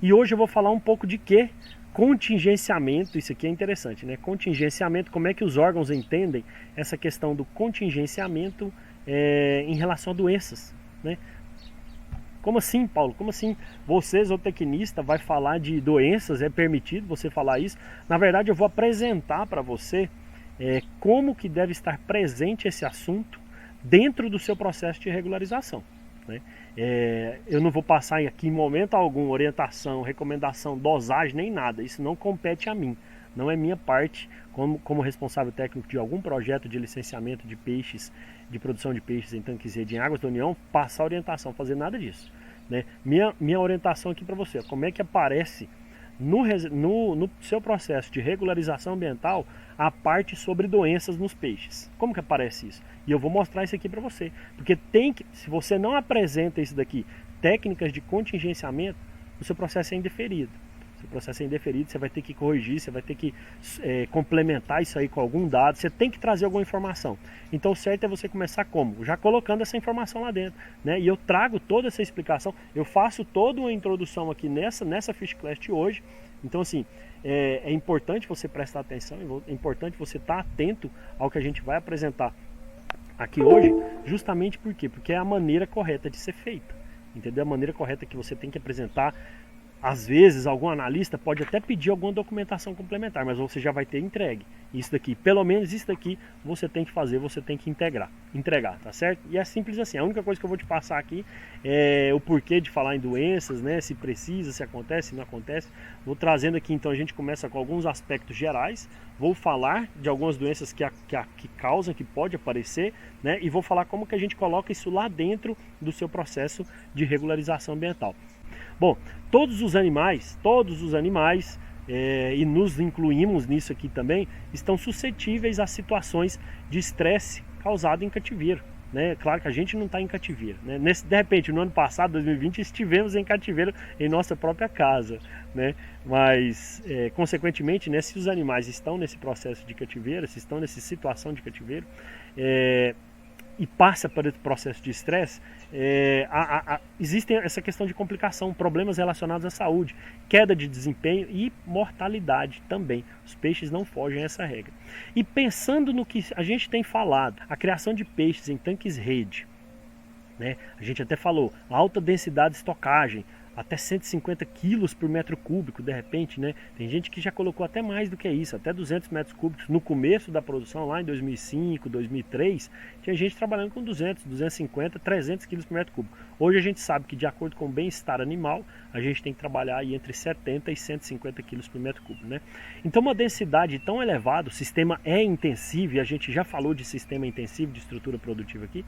E hoje eu vou falar um pouco de quê? Contingenciamento. Isso aqui é interessante, né? Contingenciamento, como é que os órgãos entendem essa questão do contingenciamento em relação a doenças, né? Como assim, Paulo? Como assim? Você, zootecnista, vai falar de doenças? É permitido você falar isso? Na verdade, eu vou apresentar para você como que deve estar presente esse assunto dentro do seu processo de regularização, né? Eu não vou passar aqui em momento algum orientação, recomendação, dosagem, nem nada. Isso não compete a mim. Não é minha parte, como responsável técnico de algum projeto de licenciamento de peixes, de produção de peixes em tanques rede em águas da União, passar orientação, fazer nada disso, né? Minha orientação aqui para você, como é que aparece no seu processo de regularização ambiental a parte sobre doenças nos peixes. Como que aparece isso? E eu vou mostrar isso aqui para você, porque se você não apresenta isso daqui, técnicas de contingenciamento, o seu processo é indeferido. Se o processo é indeferido, você vai ter que corrigir, você vai ter que complementar isso aí com algum dado, você tem que trazer alguma informação. Então o certo é você começar como? Já colocando essa informação lá dentro, né? E eu trago toda essa explicação, eu faço toda uma introdução aqui nessa Fishclass hoje. Então assim, é importante você prestar atenção, é importante você estar atento ao que a gente vai apresentar aqui hoje, justamente por quê? Porque é a maneira correta de ser feita, entendeu? A maneira correta que você tem que apresentar. Às vezes, algum analista pode até pedir alguma documentação complementar, mas você já vai ter entregue. Isso daqui, pelo menos isso daqui, você tem que fazer, você tem que entregar, tá certo? E é simples assim, a única coisa que eu vou te passar aqui é o porquê de falar em doenças, né? Se precisa, se acontece, se não acontece. Vou trazendo aqui, então a gente começa com alguns aspectos gerais, vou falar de algumas doenças que causam, que pode aparecer, né? E vou falar como que a gente coloca isso lá dentro do seu processo de regularização ambiental. Bom, todos os animais, e nos incluímos nisso aqui também, estão suscetíveis a situações de estresse causado em cativeiro, né? Claro que a gente não está em cativeiro, né? De repente, no ano passado, 2020, estivemos em cativeiro em nossa própria casa, né? Mas, consequentemente, né, se os animais estão nesse processo de cativeiro, se estão nessa situação de cativeiro, e passa por esse processo de estresse, existe essa questão de complicação, problemas relacionados à saúde, queda de desempenho e mortalidade também. Os peixes não fogem a essa regra. E pensando no que a gente tem falado, a criação de peixes em tanques rede, né? A gente até falou, alta densidade de estocagem, até 150 quilos por metro cúbico, de repente, né? Tem gente que já colocou até mais do que isso, até 200 metros cúbicos. No começo da produção, lá em 2005, 2003, tinha gente trabalhando com 200, 250, 300 quilos por metro cúbico. Hoje a gente sabe que, de acordo com o bem-estar animal, a gente tem que trabalhar aí entre 70 e 150 quilos por metro cúbico, né? Então, uma densidade tão elevada, o sistema é intensivo, e a gente já falou de sistema intensivo, de estrutura produtiva aqui.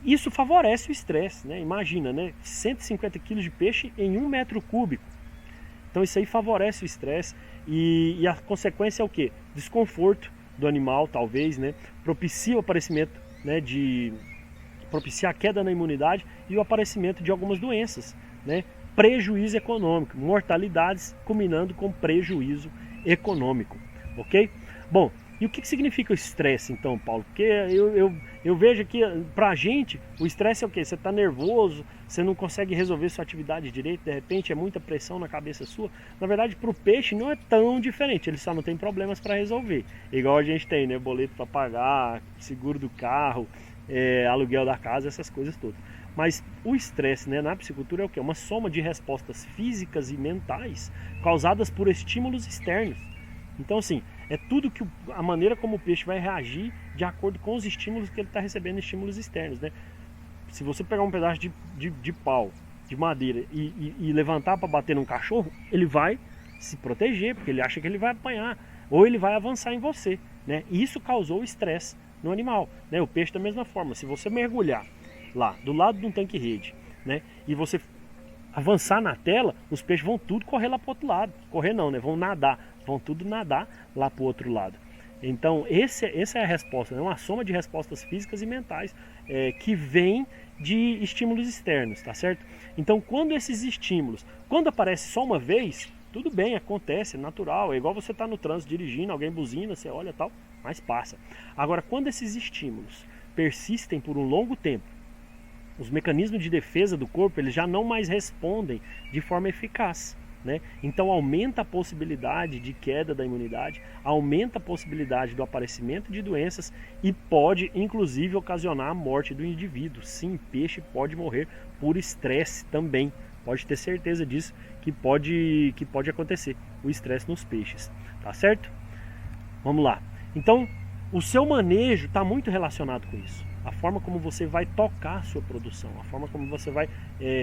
Isso favorece o estresse, né? Imagina, né? 150 kg de peixe em 1 metro cúbico. Então isso aí favorece o estresse e a consequência é o quê? Desconforto do animal, talvez, né? Propicia o aparecimento, né, propicia a queda na imunidade e o aparecimento de algumas doenças, né? Prejuízo econômico, mortalidades culminando com prejuízo econômico, ok? Bom, e o que significa o estresse então, Paulo? Porque eu vejo que pra gente o estresse é o quê? Você está nervoso, você não consegue resolver sua atividade direito, de repente é muita pressão na cabeça sua. Na verdade, para o peixe não é tão diferente, ele só não tem problemas para resolver. Igual a gente tem, né? Boleto para pagar, seguro do carro, aluguel da casa, essas coisas todas. Mas o estresse, né, na piscicultura é o quê? Uma soma de respostas físicas e mentais causadas por estímulos externos. Então assim, é tudo que a maneira como o peixe vai reagir de acordo com os estímulos que ele está recebendo, estímulos externos, né? Se você pegar um pedaço de pau, de madeira e levantar para bater num cachorro, ele vai se proteger, porque ele acha que ele vai apanhar, ou ele vai avançar em você, né? E isso causou estresse no animal, né? O peixe da mesma forma, se você mergulhar lá do lado de um tanque rede, né, e você avançar na tela, os peixes vão tudo correr lá para o outro lado. Correr não, né? Vão nadar. Vão tudo nadar lá para o outro lado. Então, essa é a resposta. É uma soma de respostas físicas e mentais que vem de estímulos externos, tá certo? Então, quando esses estímulos, quando aparece só uma vez, tudo bem, acontece, é natural. É igual você tá no trânsito dirigindo, alguém buzina, você olha e tal, mas passa. Agora, quando esses estímulos persistem por um longo tempo, os mecanismos de defesa do corpo eles já não mais respondem de forma eficaz, né? Então aumenta a possibilidade de queda da imunidade, aumenta a possibilidade do aparecimento de doenças e pode inclusive ocasionar a morte do indivíduo. Sim, peixe pode morrer por estresse também. Pode ter certeza disso, que pode acontecer o estresse nos peixes, tá certo? Vamos lá. Então, o seu manejo está muito relacionado com isso. A forma como você vai tocar a sua produção, a forma como você vai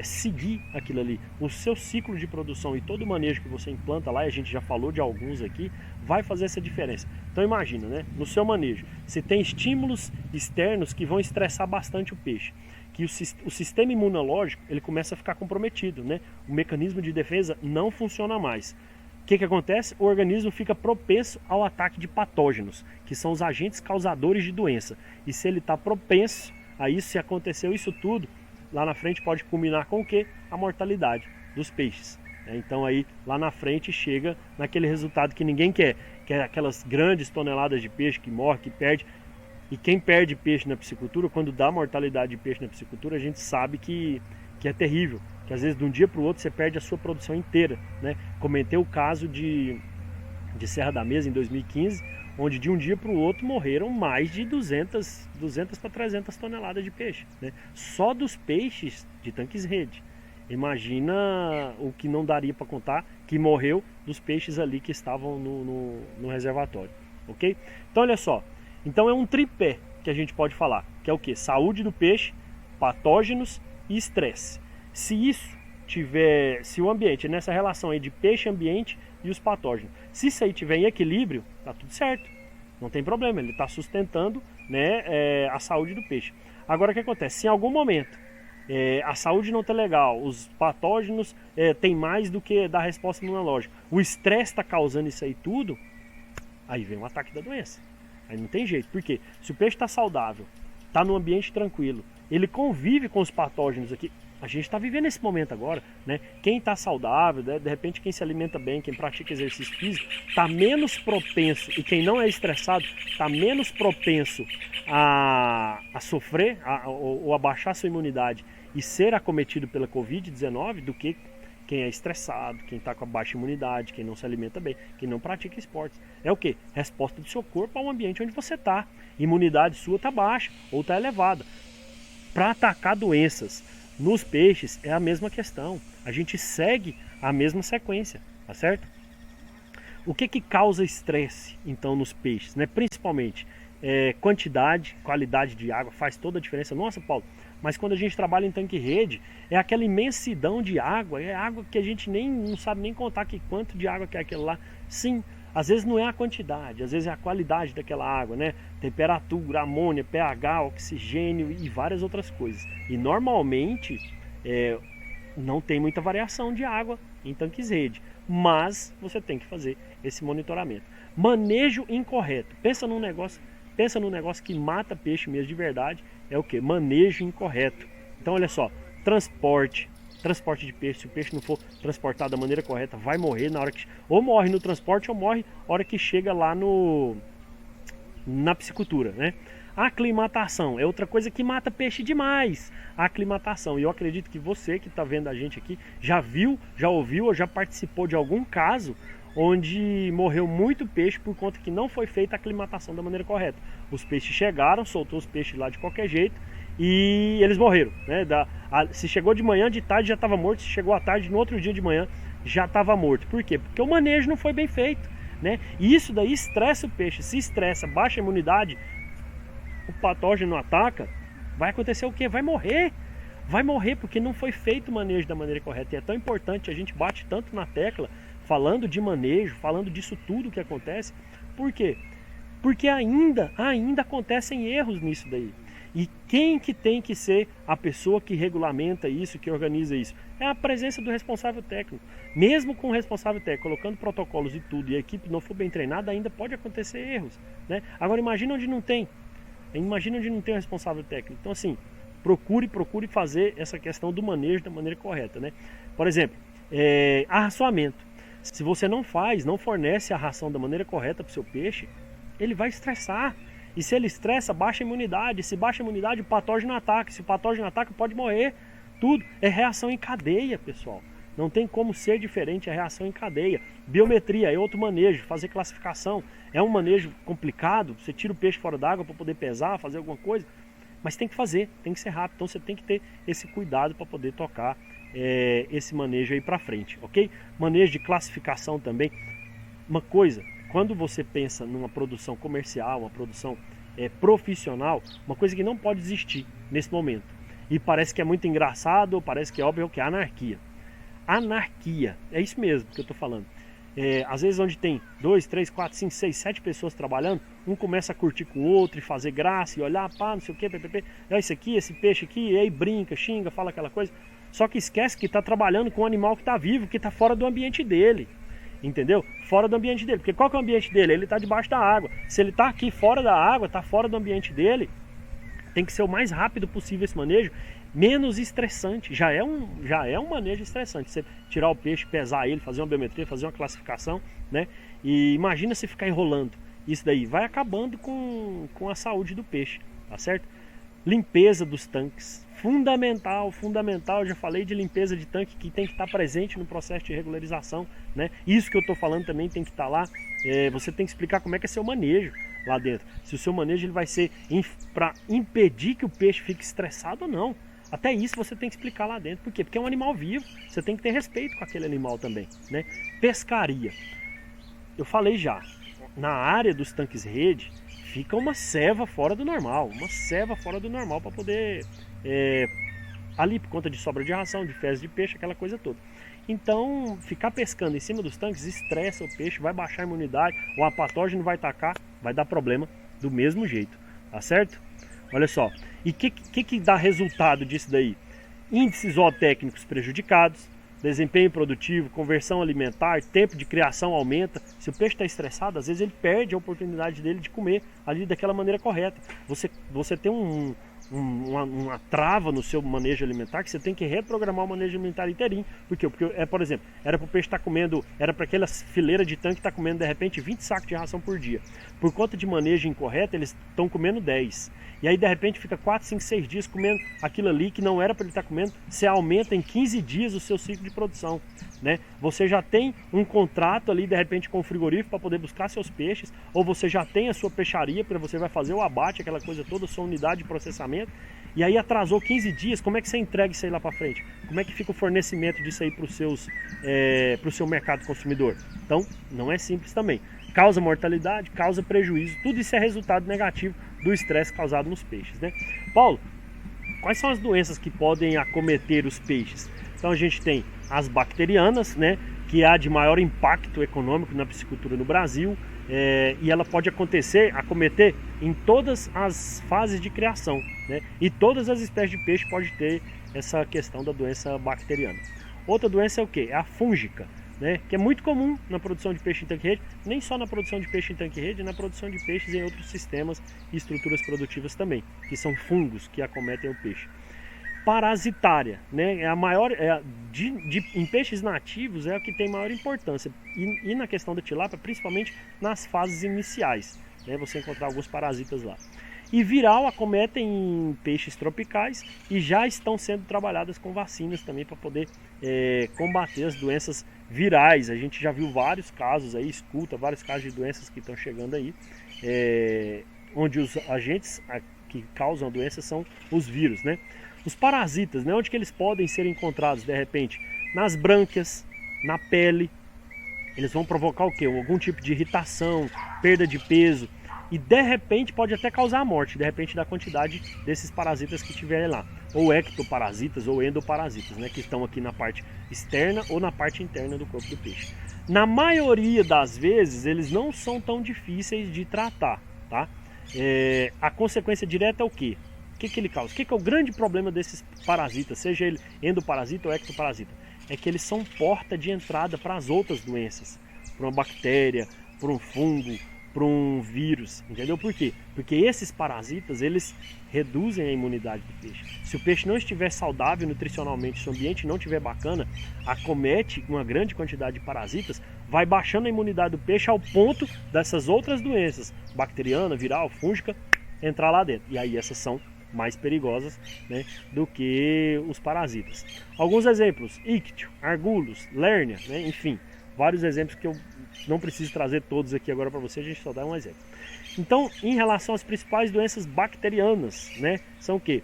seguir aquilo ali. O seu ciclo de produção e todo o manejo que você implanta lá, e a gente já falou de alguns aqui, vai fazer essa diferença. Então imagina, né? No seu manejo, você tem estímulos externos que vão estressar bastante o peixe. Que o sistema imunológico ele começa a ficar comprometido, né? O mecanismo de defesa não funciona mais. O que acontece? O organismo fica propenso ao ataque de patógenos, que são os agentes causadores de doença. E se ele está propenso a isso, se aconteceu isso tudo, lá na frente pode culminar com o quê? A mortalidade dos peixes. Então aí lá na frente chega naquele resultado que ninguém quer, que é aquelas grandes toneladas de peixe que morre, que perde. E quem perde peixe na piscicultura, quando dá mortalidade de peixe na piscicultura, a gente sabe que é terrível. Que às vezes de um dia para o outro você perde a sua produção inteira, né? Comentei o caso de Serra da Mesa em 2015, onde de um dia para o outro morreram mais de 200 para 300 toneladas de peixe, né? Só dos peixes de tanques rede. Imagina o que não daria para contar que morreu dos peixes ali que estavam no reservatório, ok? Então olha só, então é um tripé que a gente pode falar, que é o que? Saúde do peixe, patógenos e estresse. Se o ambiente, nessa relação aí de peixe-ambiente e os patógenos, se isso aí tiver em equilíbrio, tá tudo certo, não tem problema, ele está sustentando, né, a saúde do peixe. Agora o que acontece? Se em algum momento a saúde não está legal, os patógenos tem mais do que dar resposta imunológica, o estresse está causando isso aí tudo, aí vem o ataque da doença. Aí não tem jeito, porque se o peixe está saudável, está num ambiente tranquilo, ele convive com os patógenos aqui. A gente está vivendo esse momento agora, né? Quem está saudável, né? De repente quem se alimenta bem, quem pratica exercício físico, está menos propenso, e quem não é estressado, está menos propenso a sofrer ou a baixar sua imunidade e ser acometido pela Covid-19 do que quem é estressado, quem está com a baixa imunidade, quem não se alimenta bem, quem não pratica esportes. É o que? Resposta do seu corpo ao ambiente onde você está. Imunidade sua está baixa ou está elevada. Para atacar doenças nos peixes é a mesma questão. A gente segue a mesma sequência, tá certo? O que causa estresse, então, nos peixes, né? Principalmente quantidade, qualidade de água faz toda a diferença. Nossa, Paulo, mas quando a gente trabalha em tanque-rede, é aquela imensidão de água, é água que a gente não sabe nem contar que quanto de água que é aquilo lá. Sim, às vezes não é a quantidade, às vezes é a qualidade daquela água, né? Temperatura, amônia, pH, oxigênio e várias outras coisas. E normalmente não tem muita variação de água em tanques-rede, mas você tem que fazer esse monitoramento. Manejo incorreto. Pensa num negócio que mata peixe mesmo de verdade, é o que? Manejo incorreto. Então olha só, transporte de peixe, se o peixe não for transportado da maneira correta, vai morrer na hora que... Ou morre no transporte ou morre na hora que chega lá na piscicultura, né? A aclimatação é outra coisa que mata peixe demais. A aclimatação, e eu acredito que você que está vendo a gente aqui já viu, já ouviu ou já participou de algum caso onde morreu muito peixe por conta que não foi feita a aclimatação da maneira correta. Os peixes chegaram, soltou os peixes lá de qualquer jeito e eles morreram, né? Se chegou de manhã, de tarde já estava morto. Se chegou à tarde, no outro dia de manhã já estava morto. Por quê? Porque o manejo não foi bem feito, né? E isso daí estressa o peixe. Se estressa, baixa a imunidade, o patógeno ataca, vai acontecer o quê? Vai morrer. Vai morrer porque não foi feito o manejo da maneira correta. E é tão importante, a gente bate tanto na tecla falando de manejo, falando disso tudo que acontece. Por quê? Porque ainda acontecem erros nisso daí. E quem que tem que ser a pessoa que regulamenta isso, que organiza isso? É a presença do responsável técnico. Mesmo com o responsável técnico, colocando protocolos e tudo, e a equipe não for bem treinada, ainda pode acontecer erros, né? Agora imagina onde não tem. Imagina onde não tem o responsável técnico. Então assim, procure fazer essa questão do manejo da maneira correta, né? Por exemplo, arraçoamento. Se você não fornece a ração da maneira correta para o seu peixe, ele vai estressar. E se ele estressa, baixa a imunidade. Se baixa a imunidade, o patógeno ataca. Se o patógeno ataca, pode morrer. Tudo é reação em cadeia, pessoal. Não tem como ser diferente a reação em cadeia. Biometria é outro manejo, fazer classificação é um manejo complicado, você tira o peixe fora d'água para poder pesar, fazer alguma coisa, mas tem que fazer, tem que ser rápido, então você tem que ter esse cuidado para poder tocar esse manejo aí para frente, ok? Manejo de classificação também, uma coisa, quando você pensa numa produção comercial, uma produção profissional, uma coisa que não pode existir nesse momento, e parece que é muito engraçado, parece que é óbvio, que é anarquia. Anarquia, é isso mesmo que eu estou falando. Às vezes onde tem 2, 3, 4, 5, 6, 7 pessoas trabalhando, um começa a curtir com o outro e fazer graça e olhar, pá, não sei o que, ppp, isso aqui, esse peixe aqui, e aí brinca, xinga, fala aquela coisa. Só que esquece que está trabalhando com um animal que está vivo, que está fora do ambiente dele. Entendeu? Fora do ambiente dele. Porque qual que é o ambiente dele? Ele está debaixo da água. Se ele está aqui fora da água, está fora do ambiente dele, tem que ser o mais rápido possível esse manejo, menos estressante. Já é um manejo estressante. Você tirar o peixe, pesar ele, fazer uma biometria, fazer uma classificação, né? E imagina se ficar enrolando. Isso daí vai acabando com a saúde do peixe, tá certo? Limpeza dos tanques. Fundamental, eu já falei de limpeza de tanque que tem que estar presente no processo de regularização, né? Isso que eu estou falando também tem que estar lá. Você tem que explicar como é que é seu manejo lá dentro. Se o seu manejo ele vai ser para impedir que o peixe fique estressado ou não. Até isso você tem que explicar lá dentro. Por quê? Porque é um animal vivo, você tem que ter respeito com aquele animal também, né? Pescaria. Eu falei já, na área dos tanques rede, fica uma ceva fora do normal, para poder, ali por conta de sobra de ração, de fezes de peixe, aquela coisa toda. Então, ficar pescando em cima dos tanques estressa o peixe, vai baixar a imunidade, o patógeno vai atacar, vai dar problema do mesmo jeito, tá certo? Olha só, e o que dá resultado disso daí? Índices zootécnicos prejudicados, desempenho produtivo, conversão alimentar, tempo de criação aumenta. Se o peixe está estressado, às vezes ele perde a oportunidade dele de comer ali daquela maneira correta. Você tem uma trava no seu manejo alimentar que você tem que reprogramar o manejo alimentar inteirinho. Por quê? Porque, por exemplo, era para o peixe estar comendo, era para aquela fileira de tanque estar comendo de repente 20 sacos de ração por dia. Por conta de manejo incorreto, eles estão comendo 10. E aí de repente fica 4, 5, 6 dias comendo aquilo ali que não era para ele estar comendo. Você aumenta em 15 dias o seu ciclo de produção, né? Você já tem um contrato ali de repente com o frigorífico para poder buscar seus peixes, ou você já tem a sua peixaria para você vai fazer o abate, aquela coisa toda, sua unidade de processamento. E aí atrasou 15 dias, como é que você entrega isso aí lá para frente? Como é que fica o fornecimento disso aí para o seu mercado consumidor? Então, não é simples também. Causa mortalidade, causa prejuízo, tudo isso é resultado negativo do estresse causado nos peixes, né? Paulo, quais são as doenças que podem acometer os peixes? Então a gente tem as bacterianas, né? Que é a de maior impacto econômico na piscicultura no Brasil, e ela pode acometer em todas as fases de criação, né? E todas as espécies de peixe podem ter essa questão da doença bacteriana. Outra doença é o que? É a fúngica, né? Que é muito comum na produção de peixe em tanque-rede, nem só na produção de peixe em tanque-rede, na produção de peixes em outros sistemas e estruturas produtivas também, que são fungos que acometem o peixe. Parasitária, né? É a maior, em peixes nativos é a que tem maior importância, e na questão da tilápia, principalmente nas fases iniciais, né? Você encontrar alguns parasitas lá. E viral acometem peixes tropicais e já estão sendo trabalhadas com vacinas também para poder combater as doenças virais. A gente já viu vários casos aí, escuta vários casos de doenças que estão chegando aí, onde os agentes que causam a doença são os vírus, né? Os parasitas, né? Onde que eles podem ser encontrados de repente? Nas brânquias, na pele. Eles vão provocar o quê? Algum tipo de irritação, perda de peso. E de repente pode até causar a morte, de repente da quantidade desses parasitas que tiverem lá. Ou ectoparasitas ou endoparasitas, né? Que estão aqui na parte externa ou na parte interna do corpo do peixe. Na maioria das vezes eles não são tão difíceis de tratar, tá? A consequência direta é o quê? O que ele causa? O que é o grande problema desses parasitas, seja ele endoparasita ou ectoparasita? É que eles são porta de entrada para as outras doenças, para uma bactéria, para um fungo, para um vírus, entendeu? Por quê? Porque esses parasitas, eles reduzem a imunidade do peixe. Se o peixe não estiver saudável nutricionalmente, se o ambiente não estiver bacana, acomete uma grande quantidade de parasitas, vai baixando a imunidade do peixe ao ponto dessas outras doenças, bacteriana, viral, fúngica, entrar lá dentro. E aí essas são mais perigosas, né, do que os parasitas. Alguns exemplos: ictio, argulus, lérnia, né, enfim, vários exemplos que eu não preciso trazer todos aqui agora para você, a gente só dá um exemplo. Então, em relação às principais doenças bacterianas, né, são o que?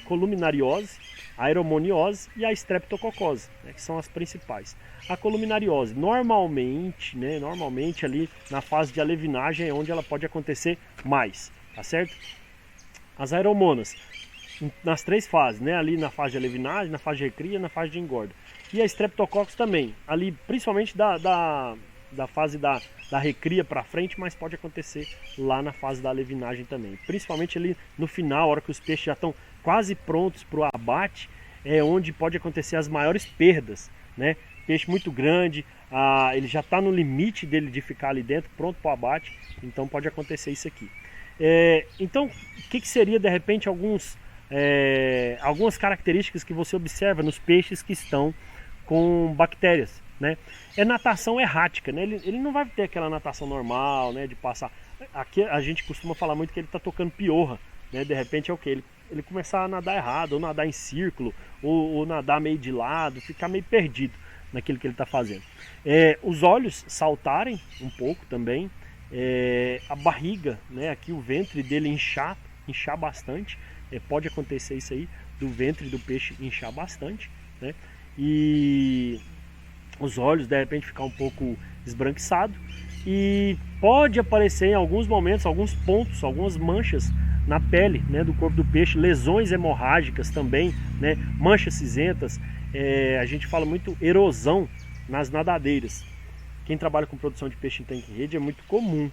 Columinariose, a aeromoniose e a streptococose, né, que são as principais. A columinariose, normalmente ali na fase de alevinagem é onde ela pode acontecer mais, tá certo? As aeromonas, nas 3 fases, né, ali na fase de alevinagem, na fase de recria, na fase de engorda. E a streptococcus também, ali principalmente da fase da recria para frente, mas pode acontecer lá na fase da alevinagem também. Principalmente ali no final, a hora que os peixes já estão quase prontos para o abate, é onde pode acontecer as maiores perdas, né? Peixe muito grande, ele já está no limite dele de ficar ali dentro, pronto para o abate, então pode acontecer isso aqui. Então, o que seria de repente algumas características que você observa nos peixes que estão com bactérias, né? É natação errática, né? Ele não vai ter aquela natação normal, né? De passar. Aqui a gente costuma falar muito que ele está tocando piorra, né? De repente é o que? Ele começar a nadar errado, ou nadar em círculo, ou nadar meio de lado, ficar meio perdido naquilo que ele está fazendo. Os olhos saltarem um pouco também, a barriga, né? Aqui o ventre dele inchar bastante, pode acontecer isso aí, do ventre do peixe inchar bastante, né? E os olhos de repente ficar um pouco esbranquiçado, e pode aparecer em alguns momentos alguns pontos, algumas manchas na pele, né, do corpo do peixe, lesões hemorrágicas também, né, manchas cinzentas. A gente fala muito erosão nas nadadeiras. Quem trabalha com produção de peixe em tanque e rede é muito comum,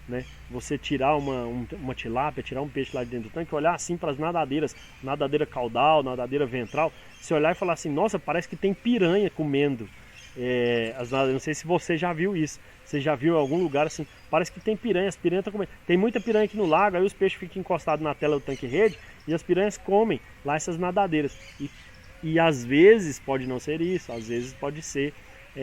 né, você tirar uma tilápia, tirar um peixe lá de dentro do tanque, olhar assim para as nadadeiras, nadadeira caudal, nadadeira ventral, você olhar e falar assim: nossa, parece que tem piranha comendo as nadadeiras. Não sei se você já viu isso, você já viu em algum lugar assim, parece que tem piranha, as piranhas estão comendo. Tem muita piranha aqui no lago, aí os peixes ficam encostados na tela do tanque rede e as piranhas comem lá essas nadadeiras. E às vezes pode não ser isso, às vezes pode ser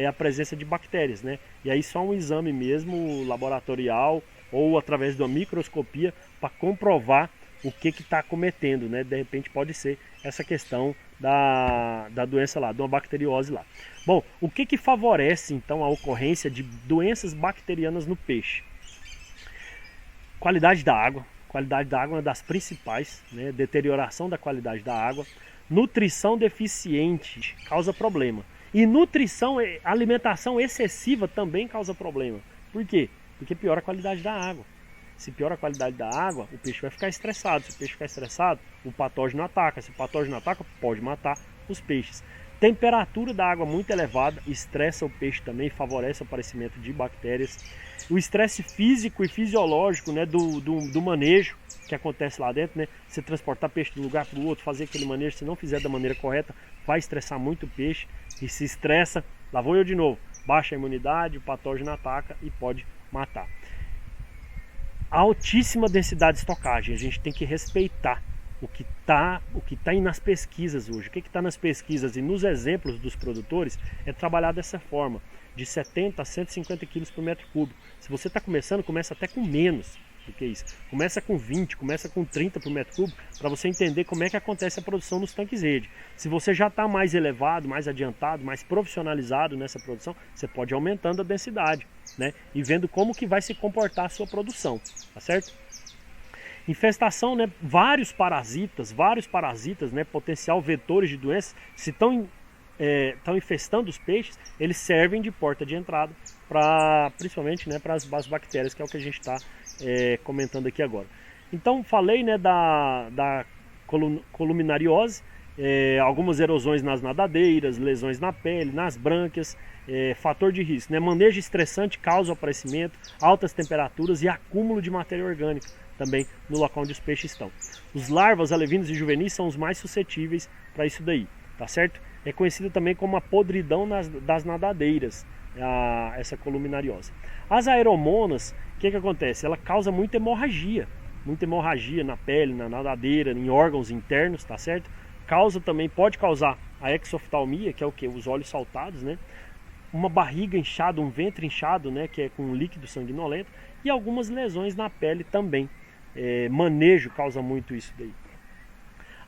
a presença de bactérias, né? E aí só um exame mesmo laboratorial ou através de uma microscopia para comprovar o que está acometendo, né? De repente pode ser essa questão da doença lá, de uma bacteriose lá. Bom, o que favorece então a ocorrência de doenças bacterianas no peixe? Qualidade da água. Qualidade da água é uma das principais, né? Deterioração da qualidade da água. Nutrição deficiente causa problema. E alimentação excessiva também causa problema. Por quê? Porque piora a qualidade da água. Se piora a qualidade da água, o peixe vai ficar estressado. Se o peixe ficar estressado, o patógeno ataca. Se o patógeno ataca, pode matar os peixes. Temperatura da água muito elevada estressa o peixe também, favorece o aparecimento de bactérias. O estresse físico e fisiológico, né, do manejo que acontece lá dentro, né? Você transportar peixe de um lugar para o outro, fazer aquele manejo, se não fizer da maneira correta, vai estressar muito o peixe. E se estressa, lá vou eu de novo, baixa a imunidade, o patógeno ataca e pode matar. A altíssima densidade de estocagem, a gente tem que respeitar o que está nas pesquisas hoje. O que está nas pesquisas e nos exemplos dos produtores é trabalhar dessa forma, de 70 a 150 quilos por metro cúbico. Se você está começando, começa até com menos do que isso. Começa com 20, começa com 30 por metro cúbico, para você entender como é que acontece a produção nos tanques rede. Se você já está mais elevado, mais adiantado, mais profissionalizado nessa produção, você pode ir aumentando a densidade, né? E vendo como que vai se comportar a sua produção, tá certo? Infestação, né? Vários parasitas, né? Potencial vetores de doenças, se estão infestando os peixes, eles servem de porta de entrada para, principalmente, né, para as bactérias, que é o que a gente está comentando aqui agora. Então falei, né, da columinariose, algumas erosões nas nadadeiras, lesões na pele, nas brânquias, fator de risco, né? Manejo estressante causa o aparecimento, altas temperaturas e acúmulo de matéria orgânica também no local onde os peixes estão. Os larvas, alevinos e juvenis são os mais suscetíveis para isso daí, tá certo? É conhecido também como a podridão das nadadeiras, essa columinariose. As aeromonas, o que acontece? Ela causa muita hemorragia na pele, na nadadeira, em órgãos internos, tá certo? Pode causar a exoftalmia, que é o que? Os olhos saltados, né? Uma barriga inchada, um ventre inchado, né? Que é com líquido sanguinolento, e algumas lesões na pele também. manejo causa muito isso daí.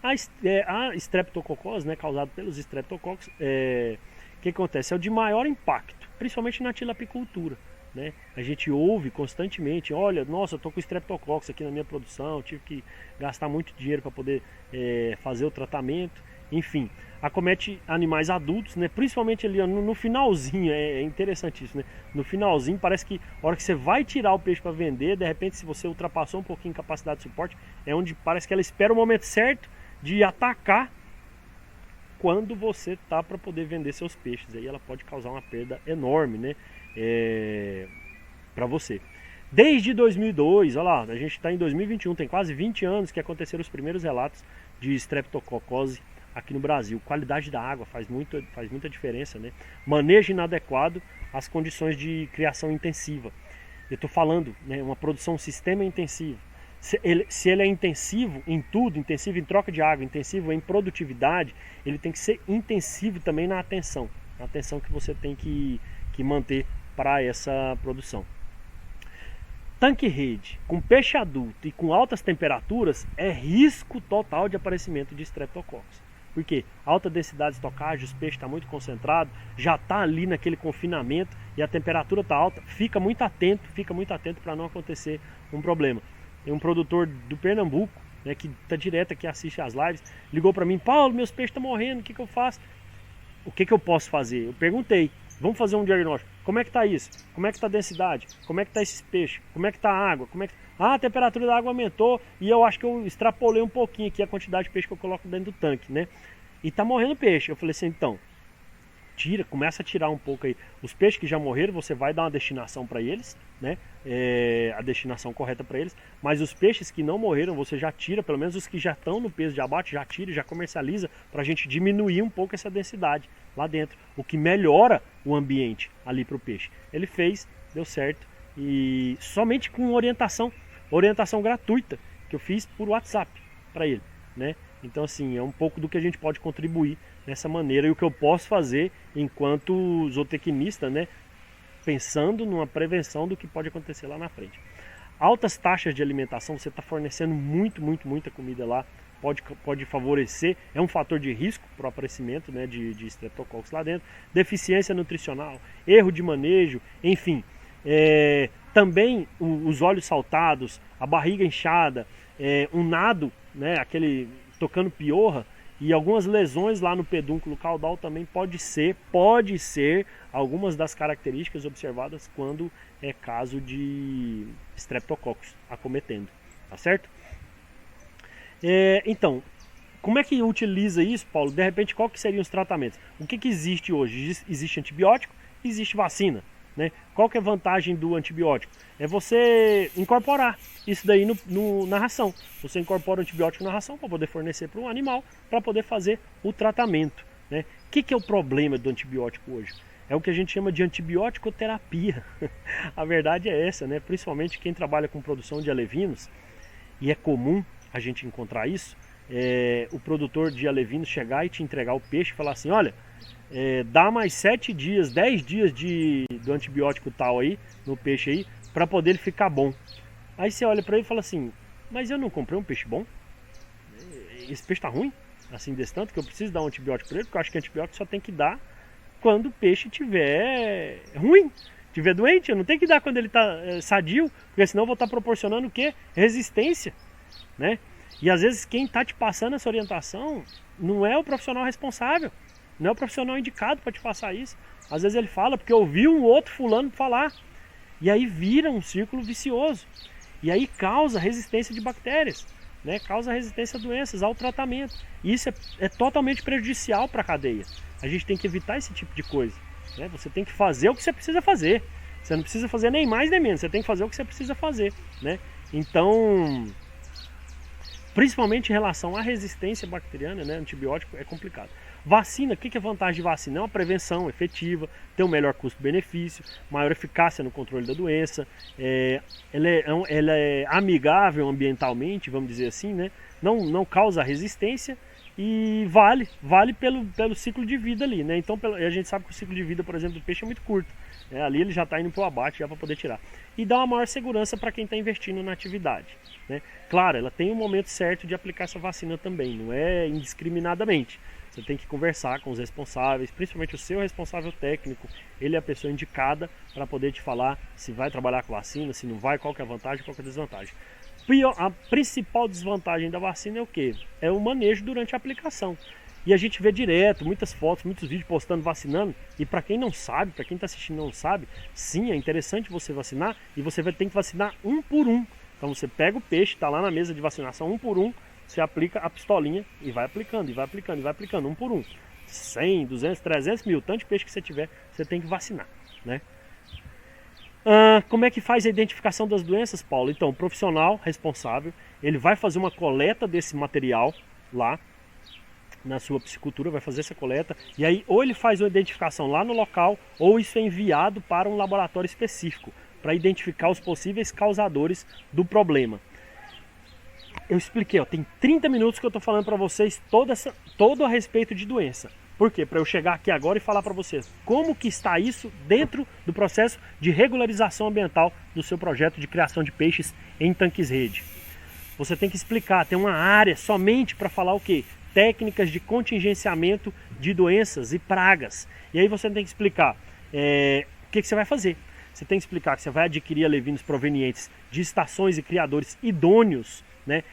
A streptococose, né, causada pelos streptococcus, o que acontece? É o de maior impacto, principalmente na tilapicultura. Né? A gente ouve constantemente, olha, nossa, eu estou com streptococcus aqui na minha produção, tive que gastar muito dinheiro para poder fazer o tratamento, enfim, acomete animais adultos, né? Principalmente ali no finalzinho, é interessante isso, né? No finalzinho parece que a hora que você vai tirar o peixe para vender, de repente se você ultrapassou um pouquinho a capacidade de suporte, é onde parece que ela espera o momento certo de atacar quando você tá para poder vender seus peixes. Aí ela pode causar uma perda enorme, né? Para você. Desde 2002, olha lá, a gente está em 2021, tem quase 20 anos que aconteceram os primeiros relatos de streptococose aqui no Brasil. Qualidade da água faz muita diferença, né? Manejo inadequado, as condições de criação intensiva. Eu estou falando, né, uma produção, um sistema intensivo. Se ele é intensivo em tudo, intensivo em troca de água, intensivo em produtividade, ele tem que ser intensivo também na atenção que você tem que manter para essa produção. Tanque-rede com peixe adulto e com altas temperaturas é risco total de aparecimento de streptococcus. Porque alta densidade de estocagem, os peixes estão muito concentrados, já está ali naquele confinamento e a temperatura está alta, fica muito atento para não acontecer um problema. Tem um produtor do Pernambuco, né, que está direto aqui, assiste as lives, ligou para mim: Paulo, meus peixes estão morrendo, o que eu faço? O que eu posso fazer? Eu perguntei, vamos fazer um diagnóstico. Como é que está isso? Como é que está a densidade? Como é que está esses peixes? Como é que está a água? A temperatura da água aumentou e eu acho que eu extrapolei um pouquinho aqui a quantidade de peixe que eu coloco dentro do tanque, né? E tá morrendo peixe. Eu falei assim, então, começa a tirar um pouco aí. Os peixes que já morreram, você vai dar uma destinação para eles, né? A destinação correta para eles. Mas os peixes que não morreram, você já tira, pelo menos os que já estão no peso de abate, já tira, já comercializa, para a gente diminuir um pouco essa densidade lá dentro. O que melhora o ambiente ali para o peixe. Ele fez, deu certo. E somente com orientação gratuita, que eu fiz por WhatsApp para ele, né? Então, assim, é um pouco do que a gente pode contribuir dessa maneira e o que eu posso fazer enquanto zootecnista, né? Pensando numa prevenção do que pode acontecer lá na frente. Altas taxas de alimentação, você está fornecendo muita comida lá, pode favorecer, é um fator de risco para o aparecimento, né, de streptococcus lá dentro. Deficiência nutricional, erro de manejo, enfim. Também os olhos saltados, a barriga inchada, um nado, né, aquele tocando piorra, e algumas lesões lá no pedúnculo caudal também pode ser algumas das características observadas quando é caso de streptococcus acometendo, tá certo? Então, como é que utiliza isso, Paulo? De repente, qual que seriam os tratamentos? O que existe hoje? Existe antibiótico, existe vacina. Né? Qual que é a vantagem do antibiótico? É você incorporar isso daí na ração. Você incorpora o antibiótico na ração para poder fornecer para um animal, para poder fazer o tratamento. Né? O que é o problema do antibiótico hoje? É o que a gente chama de antibiótico-terapia. A verdade é essa, né? Principalmente quem trabalha com produção de alevinos, e é comum a gente encontrar isso, o produtor de alevinos chegar e te entregar o peixe e falar assim, olha, dá mais 7 dias, 10 dias do antibiótico tal aí, no peixe aí, para poder ele ficar bom. Aí você olha para ele e fala assim, mas eu não comprei um peixe bom? Esse peixe tá ruim? Assim, desse tanto que eu preciso dar um antibiótico para ele, porque eu acho que antibiótico só tem que dar quando o peixe tiver ruim, tiver doente. Eu não tenho que dar quando ele tá sadio, porque senão eu vou estar proporcionando o quê? Resistência, né? E às vezes quem tá te passando essa orientação não é o profissional responsável. Não é o profissional indicado para te passar isso. Às vezes ele fala porque ouviu um outro fulano falar. E aí vira um círculo vicioso. E aí causa resistência de bactérias, né? Causa resistência a doenças, ao tratamento. E isso é totalmente prejudicial para a cadeia. A gente tem que evitar esse tipo de coisa, né? Você tem que fazer o que você precisa fazer. Você não precisa fazer nem mais nem menos. Você tem que fazer o que você precisa fazer, né? Então, principalmente em relação à resistência bacteriana, né? Antibiótico é complicado. Vacina, o que é a vantagem de vacina? É uma prevenção efetiva, tem um melhor custo-benefício, maior eficácia no controle da doença, ela é amigável ambientalmente, vamos dizer assim, né? Não causa resistência e vale pelo ciclo de vida ali, né? Então a gente sabe que o ciclo de vida, por exemplo, do peixe é muito curto, né? Ali ele já está indo para o abate já para poder tirar. E dá uma maior segurança para quem está investindo na atividade, né? Claro, ela tem um momento certo de aplicar essa vacina também, não é indiscriminadamente. Você tem que conversar com os responsáveis, principalmente o seu responsável técnico, ele é a pessoa indicada para poder te falar se vai trabalhar com vacina, se não vai, qual que é a vantagem, qual que é a desvantagem. A principal desvantagem da vacina é o quê? É o manejo durante a aplicação. E a gente vê direto, muitas fotos, muitos vídeos postando vacinando. E para quem não sabe, para quem está assistindo e não sabe, sim, é interessante você vacinar e você vai ter que vacinar um por um. Então você pega o peixe, está lá na mesa de vacinação, um por um, você aplica a pistolinha e vai aplicando, e vai aplicando, e vai aplicando, um por um. 100, 200, 300 mil, tanto de peixe que você tiver, você tem que vacinar, né? Como é que faz a identificação das doenças, Paulo? Então, o profissional responsável, ele vai fazer uma coleta desse material lá na sua piscicultura, vai fazer essa coleta, e aí ou ele faz uma identificação lá no local, ou isso é enviado para um laboratório específico, para identificar os possíveis causadores do problema. Eu expliquei, ó, tem 30 minutos que eu estou falando para vocês todo a respeito de doença. Por quê? Para eu chegar aqui agora e falar para vocês como que está isso dentro do processo de regularização ambiental do seu projeto de criação de peixes em tanques rede. Você tem que explicar, tem uma área somente para falar o quê? Técnicas de contingenciamento de doenças e pragas. E aí você tem que explicar o que você vai fazer. Você tem que explicar que você vai adquirir alevinos provenientes de estações e criadores idôneos, né,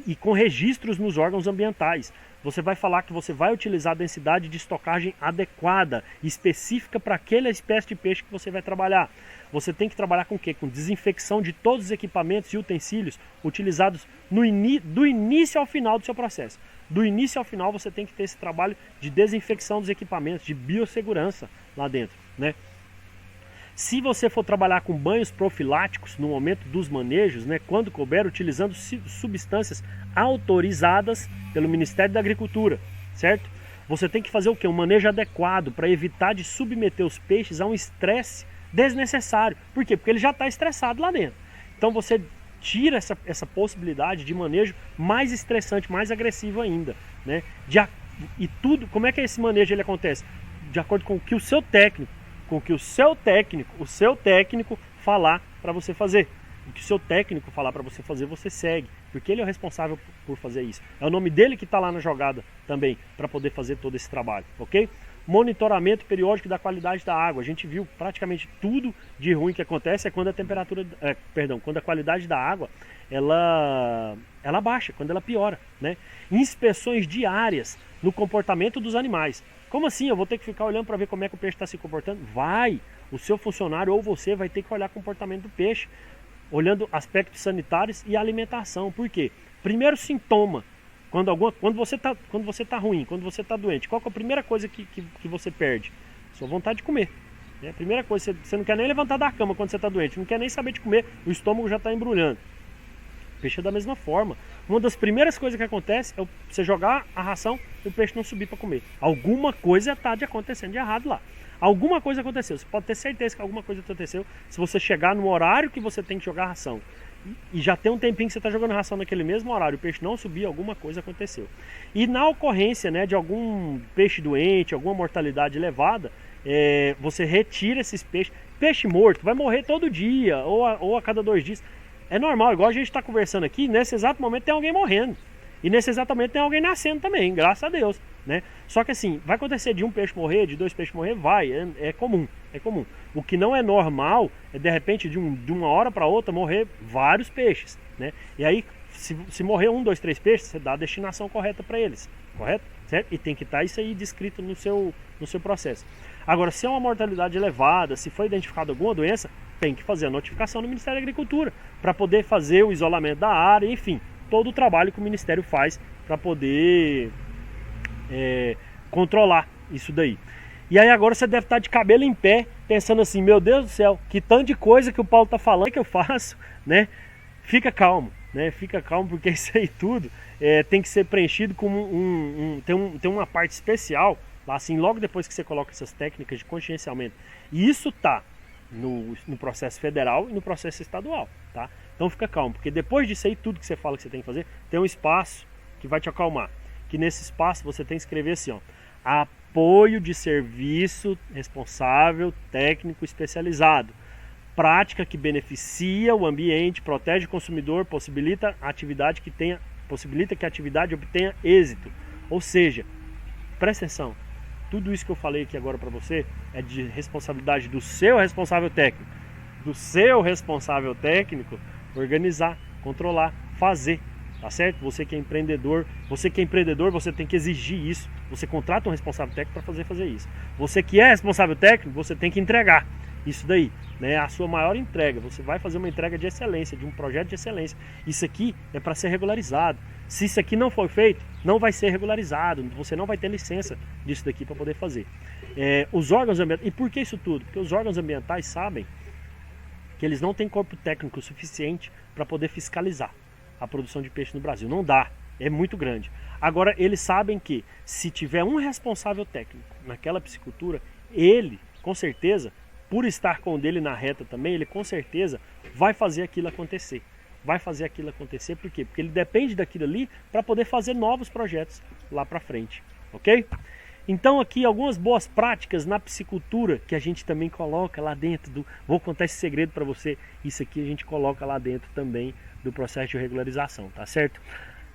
e com registros nos órgãos ambientais. Você vai falar que você vai utilizar a densidade de estocagem adequada, específica para aquela espécie de peixe que você vai trabalhar. Você tem que trabalhar com o quê? Com desinfecção de todos os equipamentos e utensílios utilizados do início ao final do seu processo. Do início ao final você tem que ter esse trabalho de desinfecção dos equipamentos, de biossegurança lá dentro, né? Se você for trabalhar com banhos profiláticos no momento dos manejos, né, quando couber, utilizando substâncias autorizadas pelo Ministério da Agricultura, certo? Você tem que fazer o quê? Um manejo adequado para evitar de submeter os peixes a um estresse desnecessário. Por quê? Porque ele já está estressado lá dentro. Então você tira essa possibilidade de manejo mais estressante, mais agressivo ainda, né? E tudo, como é que esse manejo ele acontece? De acordo com o que o seu técnico falar para você fazer. O que o seu técnico falar para você fazer, você segue, porque ele é o responsável por fazer isso. É o nome dele que está lá na jogada também, para poder fazer todo esse trabalho, ok? Monitoramento periódico da qualidade da água. A gente viu praticamente tudo de ruim que acontece é quando a temperatura, quando a qualidade da água ela baixa, quando ela piora, né? Inspeções diárias no comportamento dos animais. Como assim? Eu vou ter que ficar olhando para ver como é que o peixe está se comportando? Vai! O seu funcionário ou você vai ter que olhar o comportamento do peixe, olhando aspectos sanitários e alimentação. Por quê? Primeiro sintoma, quando você está ruim, quando você está doente, qual que é a primeira coisa que você perde? Sua vontade de comer. A primeira coisa, você não quer nem levantar da cama quando você está doente, não quer nem saber de comer, o estômago já está embrulhando. O peixe é da mesma forma. Uma das primeiras coisas que acontece é você jogar a ração e o peixe não subir para comer. Alguma coisa está acontecendo de errado lá. Alguma coisa aconteceu. Você pode ter certeza que alguma coisa aconteceu se você chegar no horário que você tem que jogar a ração. E já tem um tempinho que você está jogando ração naquele mesmo horário, o peixe não subir, alguma coisa aconteceu. E na ocorrência, né, de algum peixe doente, alguma mortalidade elevada, você retira esses peixes. Peixe morto vai morrer todo dia ou a cada 2 dias. É normal, igual a gente está conversando aqui, nesse exato momento tem alguém morrendo. E nesse exato momento tem alguém nascendo também, graças a Deus, né? Só que assim, vai acontecer de um peixe morrer, de 2 peixes morrer? Vai, é comum, é comum. O que não é normal é de repente de uma hora para outra morrer vários peixes, né? E aí, se morrer 1, 2, 3 peixes, você dá a destinação correta para eles, correto? Certo? E tem que estar isso aí descrito no seu processo. Agora, se é uma mortalidade elevada, se foi identificada alguma doença, tem que fazer a notificação no Ministério da Agricultura para poder fazer o isolamento da área, enfim, todo o trabalho que o Ministério faz para poder controlar isso daí. E aí agora você deve estar de cabelo em pé, pensando assim, meu Deus do céu, que tanto de coisa que o Paulo está falando, que eu faço, né? Fica calmo, né? Fica calmo, porque isso aí tudo tem que ser preenchido com tem uma parte especial, lá assim, logo depois que você coloca essas técnicas de contingenciamento. E isso tá no processo federal e no processo estadual, tá? Então fica calmo, porque depois disso aí, tudo que você fala que você tem que fazer, tem um espaço que vai te acalmar. que nesse espaço você tem que escrever assim, ó, apoio de serviço responsável técnico especializado, prática que beneficia o ambiente, protege o consumidor, possibilita que a atividade obtenha êxito. Ou seja, presta atenção, tudo isso que eu falei aqui agora para você é de responsabilidade do seu responsável técnico, organizar, controlar, fazer, tá certo? Você que é empreendedor, você tem que exigir isso. Você contrata um responsável técnico para fazer isso. Você que é responsável técnico, você tem que entregar isso daí, né? A sua maior entrega. Você vai fazer uma entrega de excelência, de um projeto de excelência. Isso aqui é para ser regularizado. Se isso aqui não for feito, não vai ser regularizado. Você não vai ter licença disso daqui para poder fazer. Os órgãos ambientais. E por que isso tudo? Porque os órgãos ambientais sabem que eles não têm corpo técnico suficiente para poder fiscalizar a produção de peixe no Brasil. Não dá, é muito grande. Agora, eles sabem que se tiver um responsável técnico naquela piscicultura, ele, com certeza, por estar com o dele na reta também, ele com certeza vai fazer aquilo acontecer. Por quê? Porque ele depende daquilo ali para poder fazer novos projetos lá para frente, ok? Então aqui algumas boas práticas na piscicultura que a gente também coloca lá dentro vou contar esse segredo para você, isso aqui a gente coloca lá dentro também do processo de regularização, tá certo?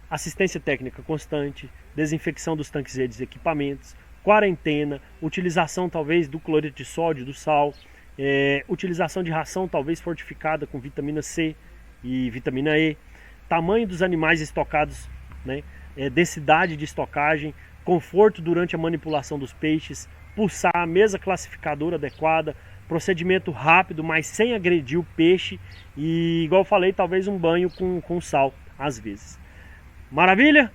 Assistência técnica constante, desinfecção dos tanques e dos equipamentos, quarentena, utilização talvez do cloreto de sódio, do sal, utilização de ração talvez fortificada com vitamina C e vitamina E, tamanho dos animais estocados, né? Densidade de estocagem, conforto durante a manipulação dos peixes, pulsar a mesa classificadora adequada, procedimento rápido, mas sem agredir o peixe e, igual eu falei, talvez um banho com sal, às vezes. Maravilha?